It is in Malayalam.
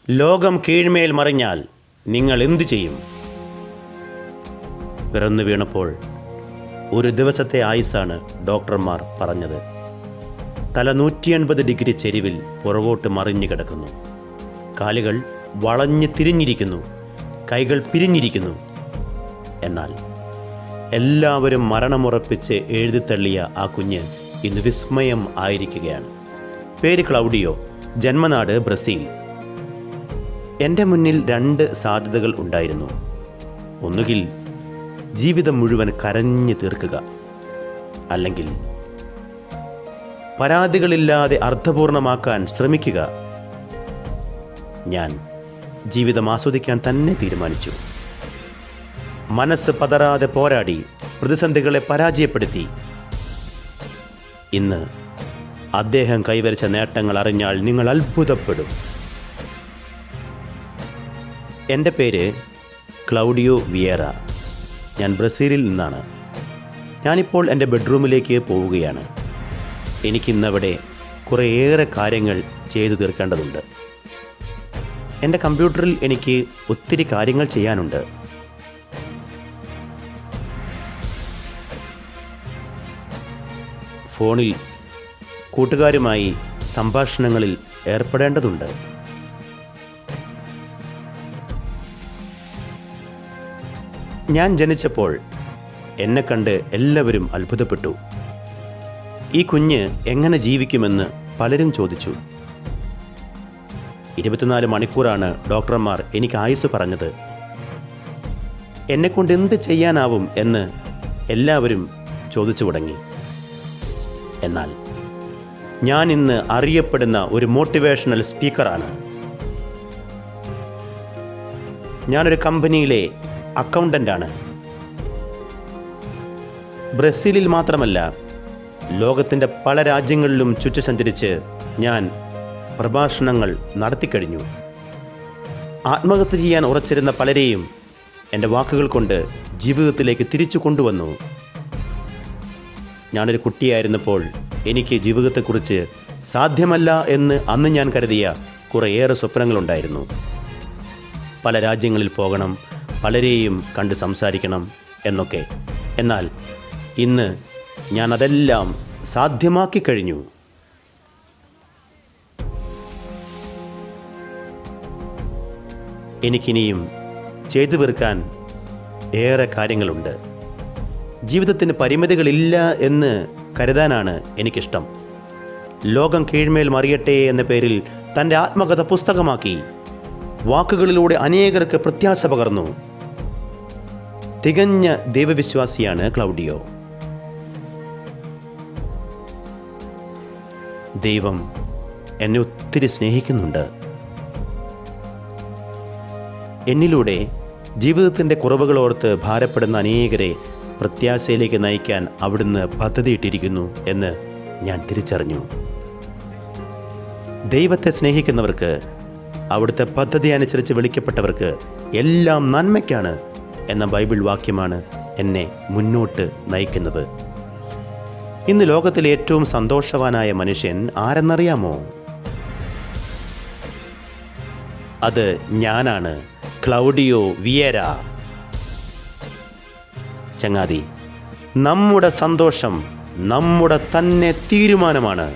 ലോകം കീഴ്മേൽ മറിഞ്ഞാൽ നിങ്ങൾ എന്തു ചെയ്യും? പിറന്നു വീണപ്പോൾ ഒരു ദിവസത്തെ ആയുസ്സാണ് ഡോക്ടർമാർ പറഞ്ഞത്. തല 180 ഡിഗ്രി ചെരിവിൽ പുറകോട്ട് മറിഞ്ഞു കിടക്കുന്നു. കാലുകൾ വളഞ്ഞ് തിരിഞ്ഞിരിക്കുന്നു, കൈകൾ പിരിഞ്ഞിരിക്കുന്നു. എന്നാൽ എല്ലാവരും മരണമുറപ്പിച്ച് എഴുതിത്തള്ളിയ ആ കുഞ്ഞ് ഇന്ന് വിസ്മയം ആയിരിക്കുകയാണ്. പേര് ക്ലൗഡിയോ, ജന്മനാട് ബ്രസീൽ. എൻ്റെ മുന്നിൽ 2 സാധ്യതകൾ ഉണ്ടായിരുന്നു. ഒന്നുകിൽ ജീവിതം മുഴുവൻ കരഞ്ഞു തീർക്കുക, അല്ലെങ്കിൽ പരാതികളില്ലാതെ അർത്ഥപൂർണമാക്കാൻ ശ്രമിക്കുക. ഞാൻ ജീവിതം ആസ്വദിക്കാൻ തന്നെ തീരുമാനിച്ചു. മനസ്സ് പതറാതെ പോരാടി പ്രതിസന്ധികളെ പരാജയപ്പെടുത്തി. ഇന്ന് അദ്ദേഹം കൈവരിച്ച നേട്ടങ്ങൾ അറിഞ്ഞാൽ നിങ്ങൾ അത്ഭുതപ്പെടും. എൻ്റെ പേര് ക്ലൗഡിയോ വിയേറ. ഞാൻ ബ്രസീലിൽ നിന്നാണ്. ഞാനിപ്പോൾ എൻ്റെ ബെഡ്റൂമിലേക്ക് പോവുകയാണ്. എനിക്കിന്നവിടെ കുറേയേറെ കാര്യങ്ങൾ ചെയ്തു തീർക്കേണ്ടതുണ്ട്. എൻ്റെ കമ്പ്യൂട്ടറിൽ എനിക്ക് ഒത്തിരി കാര്യങ്ങൾ ചെയ്യാനുണ്ട്. ഫോണിൽ കൂട്ടുകാരുമായി സംഭാഷണങ്ങളിൽ ഏർപ്പെടേണ്ടതുണ്ട്. ഞാൻ ജനിച്ചപ്പോൾ എന്നെ കണ്ട് എല്ലാവരും അത്ഭുതപ്പെട്ടു. ഈ കുഞ്ഞ് എങ്ങനെ ജീവിക്കുമെന്ന് പലരും ചോദിച്ചു. 24 മണിക്കൂറാണ് ഡോക്ടർമാർ എനിക്ക് ആയുസ് പറഞ്ഞത്. എന്നെക്കൊണ്ട് എന്ത് ചെയ്യാനാവും എന്ന് എല്ലാവരും ചോദിച്ചു തുടങ്ങി. എന്നാൽ ഞാൻ ഇന്ന് അറിയപ്പെടുന്ന ഒരു മോട്ടിവേഷണൽ സ്പീക്കറാണ്. ഞാനൊരു കമ്പനിയിലെ അക്കൗണ്ടൻ്റാണ്. ബ്രസീലിൽ മാത്രമല്ല, ലോകത്തിൻ്റെ പല രാജ്യങ്ങളിലും ചുറ്റി സഞ്ചരിച്ച് ഞാൻ പ്രഭാഷണങ്ങൾ നടത്തിക്കഴിഞ്ഞു. ആത്മഹത്യ ചെയ്യാൻ ഉറച്ചിരുന്ന പലരെയും എൻ്റെ വാക്കുകൾ കൊണ്ട് ജീവിതത്തിലേക്ക് തിരിച്ചു കൊണ്ടുവന്നു. ഞാനൊരു കുട്ടിയായിരുന്നപ്പോൾ എനിക്ക് ജീവിതത്തെക്കുറിച്ച് സാധ്യമല്ല എന്ന് അന്ന് ഞാൻ കരുതിയ കുറേയേറെ സ്വപ്നങ്ങളുണ്ടായിരുന്നു. പല രാജ്യങ്ങളിൽ പോകണം, പലരെയും കണ്ട് സംസാരിക്കണം എന്നൊക്കെ. എന്നാൽ ഇന്ന് ഞാൻ അതെല്ലാം സാധ്യമാക്കി കഴിഞ്ഞു. എനിക്കിനിയും ചെയ്തു തീർക്കാൻ ഏറെ കാര്യങ്ങളുണ്ട്. ജീവിതത്തിന് പരിമിതികളില്ല എന്ന് കരുതാനാണ് എനിക്കിഷ്ടം. ലോകം കീഴ്മേൽ മറിയട്ടെ എന്ന പേരിൽ തൻ്റെ ആത്മകഥ പുസ്തകമാക്കി വാക്കുകളിലൂടെ അനേകർക്ക് പ്രത്യാശ പകർന്നു. തികഞ്ഞ ദൈവവിശ്വാസിയാണ് ക്ലൗഡിയോ. ദൈവം എന്നെ ഒത്തിരി സ്നേഹിക്കുന്നുണ്ട്. എന്നിലൂടെ ജീവിതത്തിൻ്റെ കുറവുകളോർത്ത് ഭാരപ്പെടുന്ന അനേകരെ പ്രത്യാശയിലേക്ക് നയിക്കാൻ അവിടുന്ന് പദ്ധതിയിട്ടിരിക്കുന്നു എന്ന് ഞാൻ തിരിച്ചറിഞ്ഞു. ദൈവത്തെ സ്നേഹിക്കുന്നവർക്ക്, അവിടുത്തെ പദ്ധതി അനുസരിച്ച് വിളിക്കപ്പെട്ടവർക്ക് എല്ലാം നന്മയ്ക്കാണ് എന്ന ബൈബിൾ വാക്യമാണ് എന്നെ മുന്നോട്ട് നയിക്കുന്നത്. ഇന്ന് ലോകത്തിലെ ഏറ്റവും സന്തോഷവാനായ മനുഷ്യൻ ആരെന്നറിയാമോ? അത് ഞാനാണ്, ക്ലൗഡിയോ വിയേര. ചങ്ങാതി, നമ്മുടെ സന്തോഷം നമ്മുടെ തന്നെ തീരുമാനമാണ്.